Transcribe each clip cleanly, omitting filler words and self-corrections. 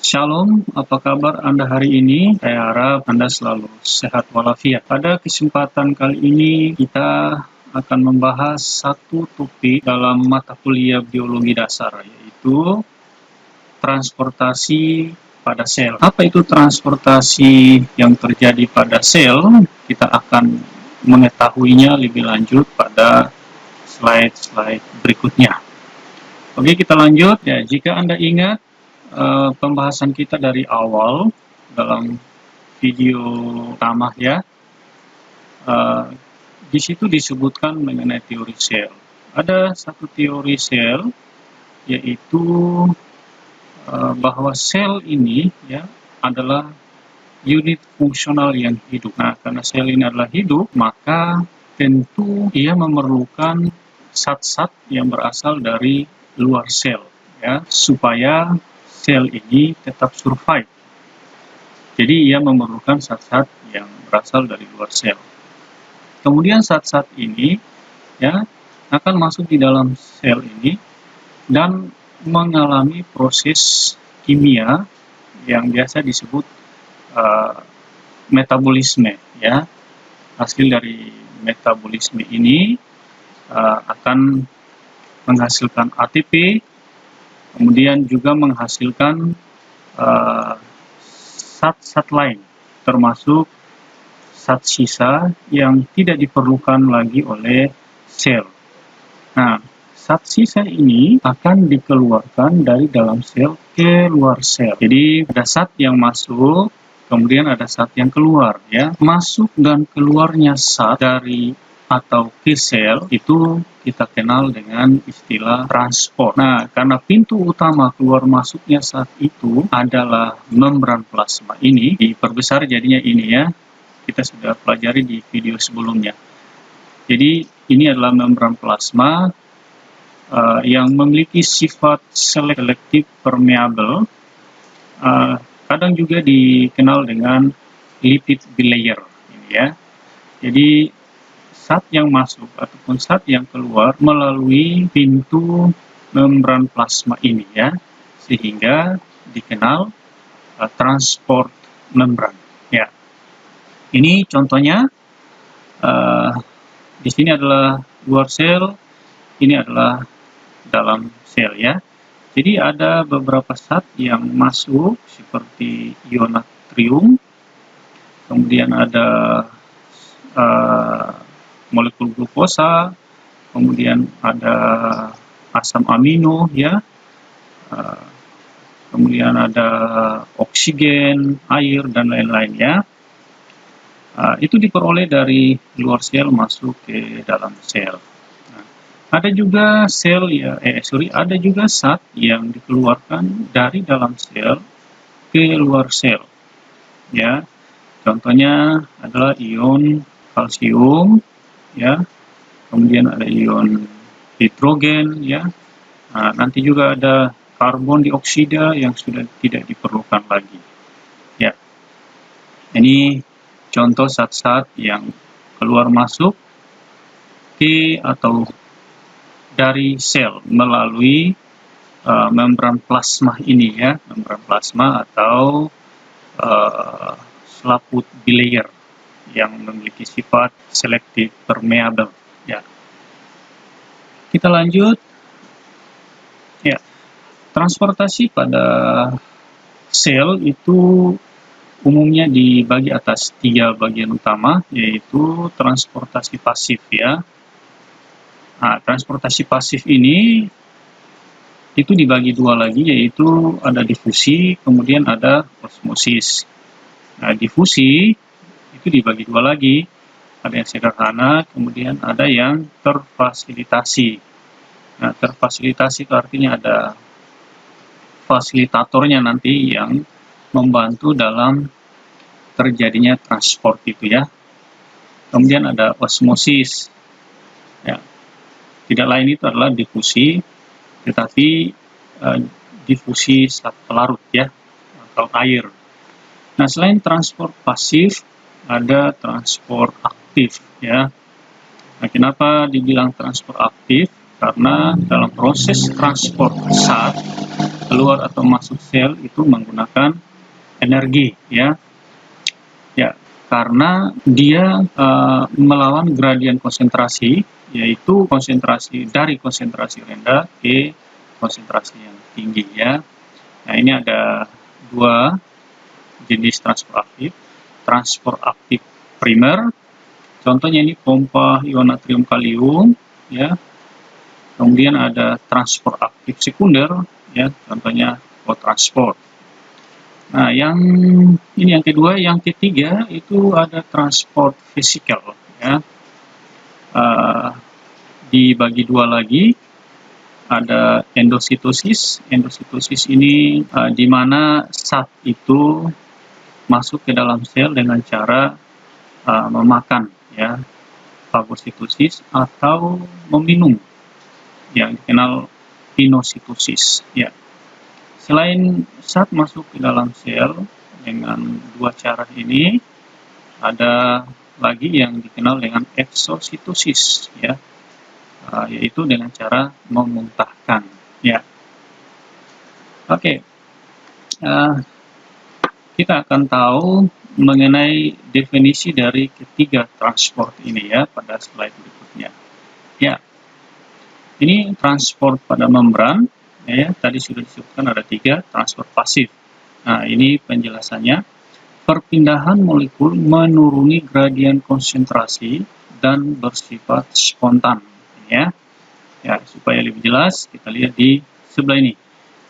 Shalom, apa kabar Anda hari ini? Saya harap Anda selalu sehat walafiat. Pada kesempatan kali ini kita akan membahas satu topik dalam mata kuliah biologi dasar, yaitu transportasi pada sel. Apa itu transportasi yang terjadi pada sel? Kita akan mengetahuinya lebih lanjut pada slide-slide berikutnya. Oke, kita lanjut. Ya, jika Anda ingat pembahasan kita dari awal dalam video pertama ya, di situ disebutkan mengenai teori sel. Ada satu teori sel, yaitu bahwa sel ini ya adalah unit fungsional yang hidup. Nah, karena sel ini adalah hidup, maka tentu ia memerlukan zat-zat yang berasal dari luar sel ya, supaya sel ini tetap survive. Jadi ia memerlukan zat-zat yang berasal dari luar sel. Kemudian zat-zat ini ya akan masuk di dalam sel ini dan mengalami proses kimia yang biasa disebut metabolisme ya. Hasil dari metabolisme ini akan menghasilkan ATP, kemudian juga menghasilkan zat-zat lain, termasuk zat sisa yang tidak diperlukan lagi oleh sel. Nah, zat sisa ini akan dikeluarkan dari dalam sel ke luar sel. Jadi ada zat yang masuk, kemudian ada zat yang keluar ya. Masuk dan keluarnya zat dari atau ke sel itu kita kenal dengan istilah transport. Nah, karena pintu utama keluar masuknya zat itu adalah membran plasma ini, diperbesar jadinya ini ya. Kita sudah pelajari di video sebelumnya. Jadi ini adalah membran plasma yang memiliki sifat selektif permeable, kadang juga dikenal dengan lipid bilayer ini ya. Jadi zat yang masuk ataupun zat yang keluar melalui pintu membran plasma ini ya, sehingga dikenal transport membran ya. Ini contohnya, di sini adalah luar sel, ini adalah dalam sel ya. Jadi ada beberapa zat yang masuk seperti ion natrium, kemudian ada molekul glukosa, kemudian ada asam amino ya, kemudian ada oksigen, air dan lain-lain ya. Itu diperoleh dari luar sel masuk ke dalam sel. Nah, ada juga ada juga zat yang dikeluarkan dari dalam sel ke luar sel ya. Contohnya adalah ion kalsium ya, kemudian ada ion hidrogen ya. Nah, nanti juga ada karbon dioksida yang sudah tidak diperlukan lagi ya. Ini contoh zat-zat yang keluar masuk ke atau dari sel melalui membran plasma ini ya, membran plasma atau selaput bilayer yang memiliki sifat selektif permeable ya. Kita lanjut ya. Transportasi pada sel itu umumnya dibagi atas 3 bagian utama, yaitu transportasi pasif ya. Nah, transportasi pasif ini itu dibagi 2 lagi, yaitu ada difusi, kemudian ada osmosis. Nah, difusi itu dibagi 2 lagi, ada yang sederhana, kemudian ada yang terfasilitasi. Nah, terfasilitasi itu artinya ada fasilitatornya nanti yang membantu dalam terjadinya transport itu ya. Kemudian ada osmosis ya. Tidak lain itu adalah difusi, tetapi difusi zat pelarut ya, atau air. Nah, selain transport pasif ada transport aktif ya. Nah, kenapa dibilang transport aktif? Karena dalam proses transport zat keluar atau masuk sel itu menggunakan energi, ya. Ya, karena dia melawan gradien konsentrasi, yaitu konsentrasi dari konsentrasi rendah ke konsentrasi yang tinggi, ya. Nah, ini ada dua jenis transport aktif primer. Contohnya ini pompa ion natrium kalium, ya. Kemudian ada transport aktif sekunder, ya. Contohnya kotransport. Nah, yang kedua, yang ketiga itu ada transport fisikal, ya. Dibagi dua lagi, ada endositosis. Endositosis ini di mana zat itu masuk ke dalam sel dengan cara memakan, ya, fagositosis atau meminum, yang dikenal pinositosis, ya. Selain zat masuk ke dalam sel dengan dua cara ini, ada lagi yang dikenal dengan eksositosis, ya, yaitu dengan cara memuntahkan, ya. Oke, kita akan tahu mengenai definisi dari ketiga transport ini, ya, pada slide berikutnya. Ya, ini transport pada membran. Ya, tadi sudah disebutkan ada 3, transport pasif. Nah, ini penjelasannya. Perpindahan molekul menuruni gradien konsentrasi dan bersifat spontan. Ya, supaya lebih jelas, kita lihat di sebelah ini.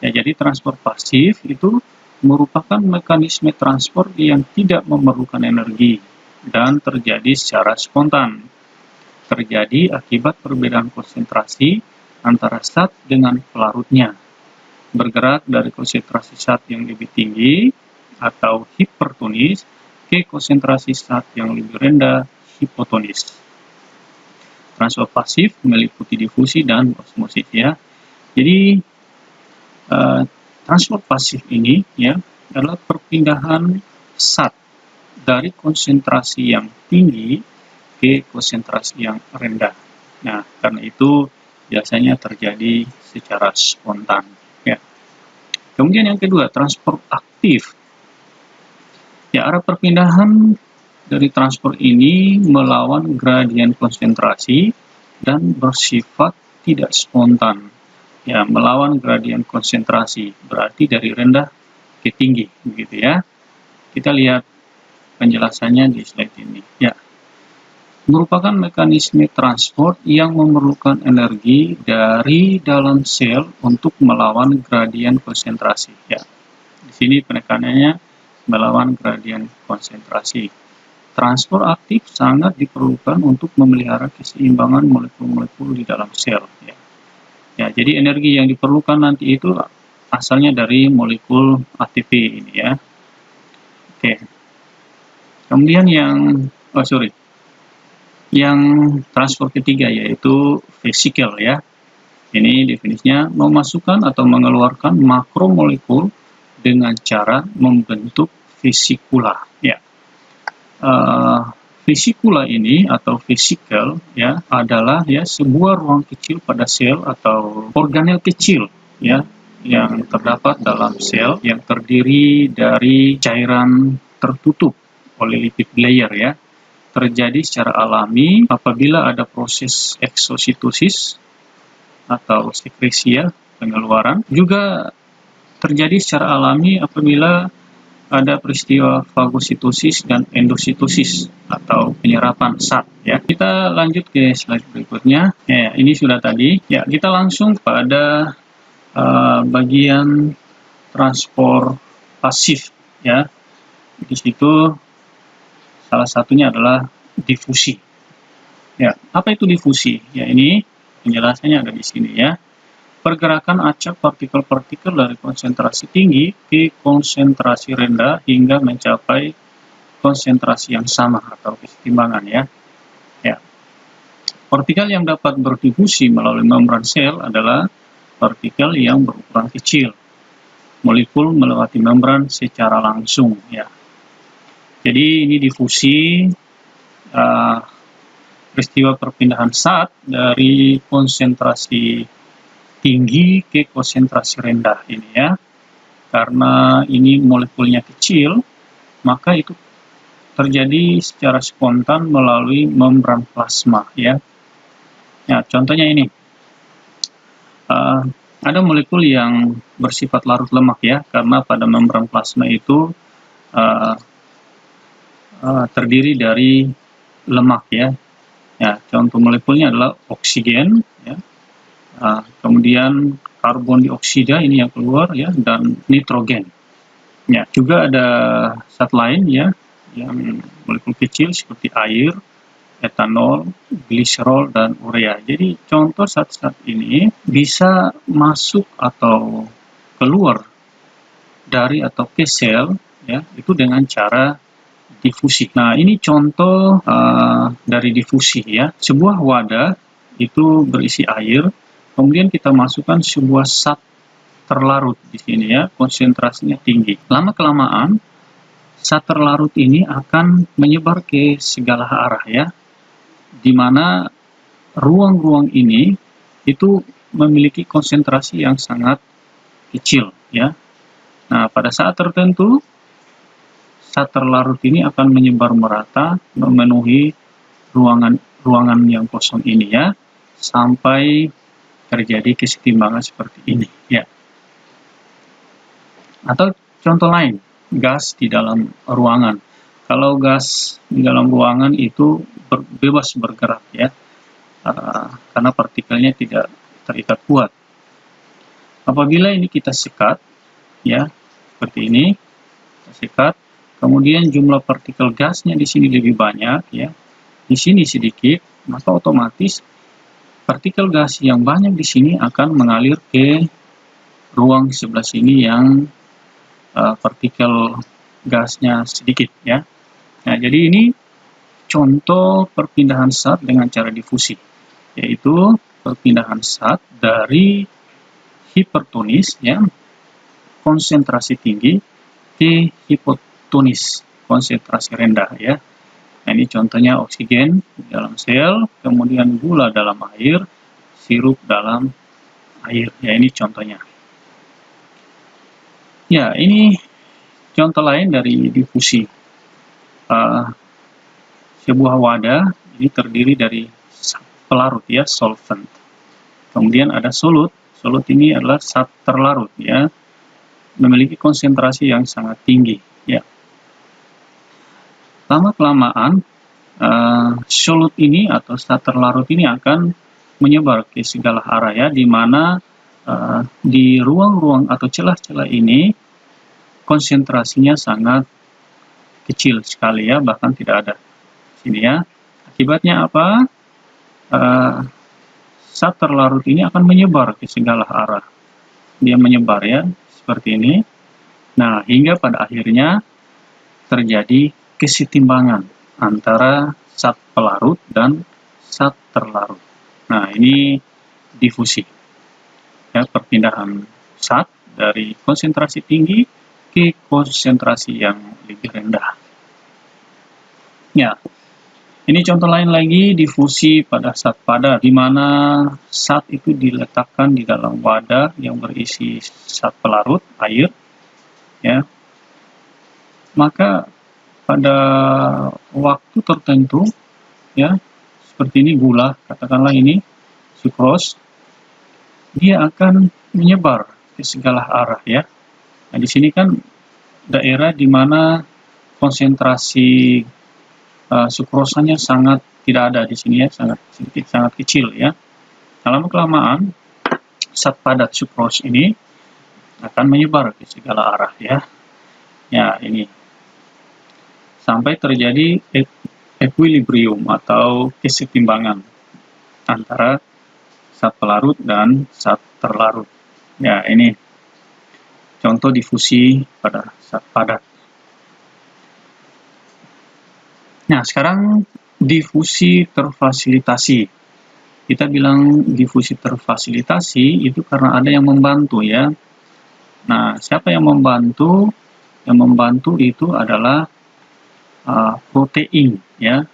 Ya, jadi transport pasif itu merupakan mekanisme transport yang tidak memerlukan energi dan terjadi secara spontan. Terjadi akibat perbedaan konsentrasi antara zat dengan pelarutnya, bergerak dari konsentrasi zat yang lebih tinggi atau hipertonis ke konsentrasi zat yang lebih rendah, hipotonis. Transport pasif meliputi difusi dan osmosis, ya. Jadi transport pasif ini, ya, adalah perpindahan zat dari konsentrasi yang tinggi ke konsentrasi yang rendah. Nah, karena itu biasanya terjadi secara spontan, ya. Kemudian yang kedua, transport aktif. Ya, arah perpindahan dari transport ini melawan gradien konsentrasi dan bersifat tidak spontan. Ya, melawan gradien konsentrasi berarti dari rendah ke tinggi, begitu, ya. Kita lihat penjelasannya di slide ini, ya. Merupakan mekanisme transport yang memerlukan energi dari dalam sel untuk melawan gradien konsentrasi, ya. Di sini penekanannya melawan gradien konsentrasi. Transport aktif sangat diperlukan untuk memelihara keseimbangan molekul-molekul di dalam sel, ya. Ya, jadi energi yang diperlukan nanti itu asalnya dari molekul ATP ini, ya. Oke. Kemudian yang transport ketiga yaitu vesikel, ya. Ini definisinya memasukkan atau mengeluarkan makromolekul dengan cara membentuk vesikula, ya. Vesikula ini atau vesikel, ya, adalah, ya, sebuah ruang kecil pada sel atau organel kecil, ya, yang terdapat dalam sel yang terdiri dari cairan tertutup oleh lipid layer, ya. Terjadi secara alami apabila ada proses eksositosis atau sekresi, ya, pengeluaran. Juga terjadi secara alami apabila ada peristiwa fagositosis dan endositosis atau penyerapan zat, ya. Kita lanjut ke slide berikutnya. Ya, ini sudah tadi. Ya, kita langsung pada bagian transport pasif, ya. Di situ salah satunya adalah difusi. Ya, apa itu difusi? Ya, ini penjelasannya ada di sini, ya. Pergerakan acak partikel-partikel dari konsentrasi tinggi ke konsentrasi rendah hingga mencapai konsentrasi yang sama atau kesetimbangan, ya. Ya. Partikel yang dapat berdifusi melalui membran sel adalah partikel yang berukuran kecil. Molekul melewati membran secara langsung, ya. Jadi ini difusi, peristiwa perpindahan zat dari konsentrasi tinggi ke konsentrasi rendah ini ya. Karena ini molekulnya kecil, maka itu terjadi secara spontan melalui membran plasma ya. Ya, contohnya ini. Ada molekul yang bersifat larut lemak ya, karena pada membran plasma itu terdiri dari lemak ya. Ya, contoh molekulnya adalah oksigen ya. Kemudian karbon dioksida ini yang keluar ya, dan nitrogen. Ya, juga ada zat lain ya, yang molekul kecil seperti air, etanol, gliserol, dan urea. Jadi contoh zat-zat ini bisa masuk atau keluar dari atau ke sel ya, itu dengan cara difusi. Nah, ini contoh dari difusi ya. Sebuah wadah itu berisi air, kemudian kita masukkan sebuah zat terlarut di sini ya, konsentrasinya tinggi. Lama-kelamaan zat terlarut ini akan menyebar ke segala arah ya, di mana ruang-ruang ini itu memiliki konsentrasi yang sangat kecil ya. Nah, pada saat tertentu zat terlarut ini akan menyebar merata, memenuhi ruangan yang kosong ini ya, sampai terjadi kesetimbangan seperti ini ya. Atau contoh lain, gas di dalam ruangan. Kalau gas di dalam ruangan itu bebas bergerak ya, karena partikelnya tidak terikat kuat. Apabila ini kita sekat ya, seperti ini, kita sekat, kemudian jumlah partikel gasnya di sini lebih banyak ya, di sini sedikit, maka otomatis partikel gas yang banyak di sini akan mengalir ke ruang sebelah sini yang partikel gasnya sedikit ya. Nah, jadi ini contoh perpindahan zat dengan cara difusi, yaitu perpindahan zat dari hipertonis ya, konsentrasi tinggi, ke hipotonis, konsentrasi rendah ya. Nah, ini contohnya oksigen dalam sel, kemudian gula dalam air, sirup dalam air ya, ini contohnya. Ya, ini contoh lain dari difusi. Sebuah wadah ini terdiri dari pelarut ya, solvent. Kemudian ada solut. Solut ini adalah zat terlarut ya, memiliki konsentrasi yang sangat tinggi ya. Lama-kelamaan solut ini atau zat terlarut ini akan menyebar ke segala arah ya, di mana di ruang-ruang atau celah-celah ini konsentrasinya sangat kecil sekali ya, bahkan tidak ada sini ya. Akibatnya apa? Zat terlarut ini akan menyebar ke segala arah. Dia menyebar ya, seperti ini. Nah, hingga pada akhirnya terjadi kesetimbangan antara zat pelarut dan zat terlarut. Nah, ini difusi. Ya, perpindahan zat dari konsentrasi tinggi ke konsentrasi yang lebih rendah. Ya, ini contoh lain lagi difusi pada zat padat, di mana zat itu diletakkan di dalam wadah yang berisi zat pelarut, air, ya. Maka pada waktu tertentu, ya, seperti ini gula, katakanlah ini sukros, dia akan menyebar ke segala arah ya. Nah, di sini kan daerah di mana konsentrasi sukrosanya sangat tidak ada di sini ya, sangat sedikit, sangat kecil ya. Lama-kelamaan zat padat sukros ini akan menyebar ke segala arah ya. Ya, ini sampai terjadi equilibrium atau kesetimbangan antara zat pelarut dan zat terlarut. Ya, ini contoh difusi pada zat padat. Nah, sekarang difusi terfasilitasi. Kita bilang difusi terfasilitasi itu karena ada yang membantu ya. Nah, siapa yang membantu? Yang membantu itu adalah protein ya.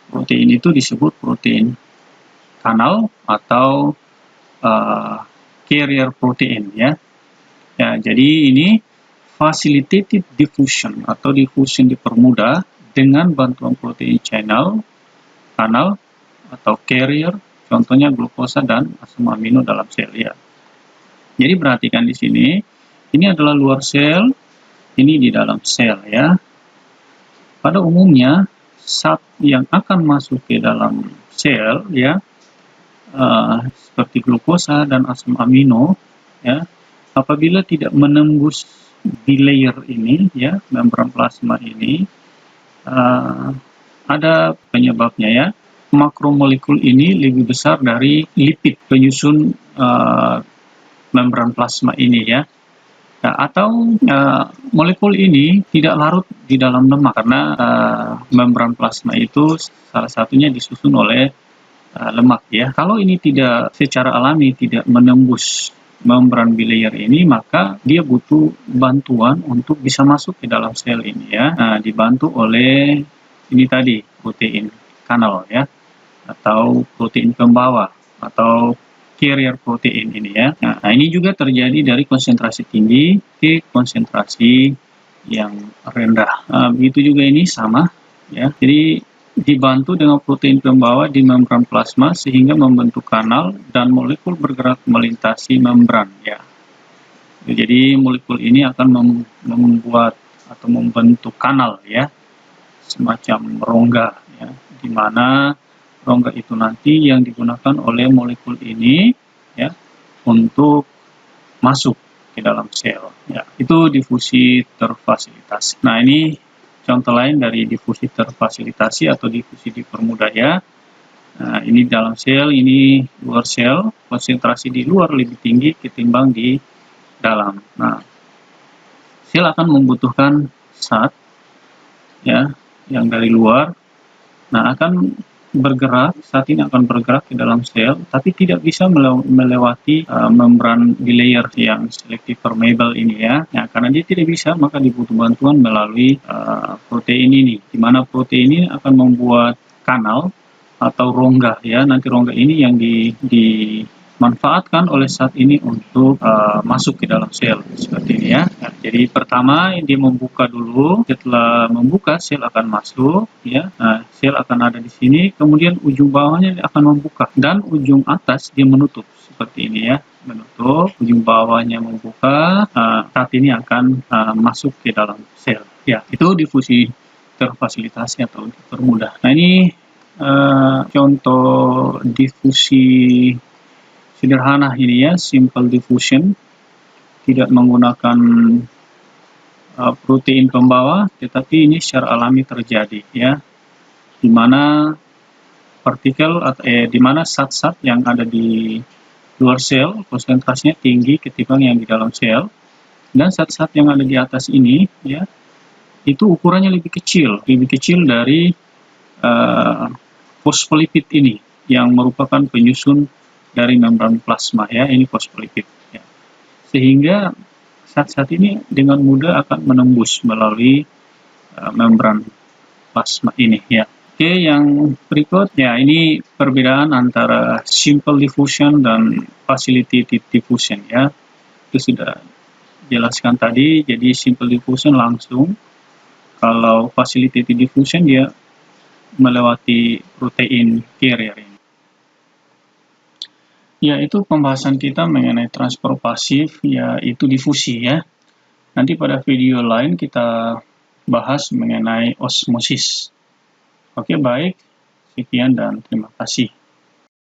Protein itu disebut protein kanal atau carrier protein ya. Ya, jadi ini facilitated diffusion atau diffusion dipermudah dengan bantuan protein kanal atau carrier, contohnya glukosa dan asam amino dalam sel ya. Jadi perhatikan di sini, ini adalah luar sel, ini di dalam sel ya. Pada umumnya zat yang akan masuk ke dalam sel ya, seperti glukosa dan asam amino ya, apabila tidak menembus bilayer ini ya, membran plasma ini, ada penyebabnya ya. Makromolekul ini lebih besar dari lipid penyusun membran plasma ini ya. Nah, atau molekul ini tidak larut di dalam lemak karena membran plasma itu salah satunya disusun oleh lemak ya. Kalau ini tidak secara alami tidak menembus membran bilayer ini, maka dia butuh bantuan untuk bisa masuk ke dalam sel ini ya. Nah, dibantu oleh ini tadi protein kanal ya, atau protein pembawa atau carrier protein ini ya. Nah, ini juga terjadi dari konsentrasi tinggi ke konsentrasi yang rendah. Begitu juga ini sama ya. Jadi dibantu dengan protein pembawa di membran plasma sehingga membentuk kanal dan molekul bergerak melintasi membran ya. Jadi molekul ini akan membuat atau membentuk kanal ya, semacam rongga ya, di mana rongga itu nanti yang digunakan oleh molekul ini ya untuk masuk ke dalam sel ya. Itu difusi terfasilitasi. Nah, ini contoh lain dari difusi terfasilitasi atau difusi dipermudah ya. Nah, ini dalam sel, ini luar sel, konsentrasi di luar lebih tinggi ketimbang di dalam. Nah, sel akan membutuhkan zat ya yang dari luar. Nah, akan bergerak, saat ini akan bergerak ke dalam sel, tapi tidak bisa melewati membran bilayer yang selective permeable ini ya. Nah, karena dia tidak bisa, maka dibutuh bantuan melalui protein ini, di mana protein ini akan membuat kanal atau rongga ya. Nanti rongga ini yang dimanfaatkan oleh zat ini untuk masuk ke dalam sel seperti ini ya. Nah, jadi pertama dia membuka dulu, setelah membuka sel akan masuk ya. Nah, sel akan ada di sini, kemudian ujung bawahnya akan membuka dan ujung atas dia menutup seperti ini ya, menutup, ujung bawahnya membuka. Zat ini akan masuk ke dalam sel ya. Itu difusi terfasilitasi atau dipermudah. Nah, ini contoh difusi sederhana ini ya, simple diffusion, tidak menggunakan protein pembawa, tetapi ini secara alami terjadi ya, di mana partikel di mana zat-zat yang ada di luar sel konsentrasinya tinggi ketimbang yang di dalam sel, dan zat-zat yang ada di atas ini ya, itu ukurannya lebih kecil dari fosfolipid ini yang merupakan penyusun dari membran plasma ya. Ini fosfolipid ya. Sehingga zat-zat ini dengan mudah akan menembus melalui membran plasma ini ya. Oke, yang berikut ya, ini perbedaan antara simple diffusion dan facilitated diffusion ya. Itu sudah jelaskan tadi. Jadi simple diffusion langsung, kalau facilitated diffusion dia melewati protein carrier ini. Ya, itu pembahasan kita mengenai transfer pasif, yaitu difusi ya. Nanti pada video lain kita bahas mengenai osmosis. Oke, baik. Sekian dan terima kasih.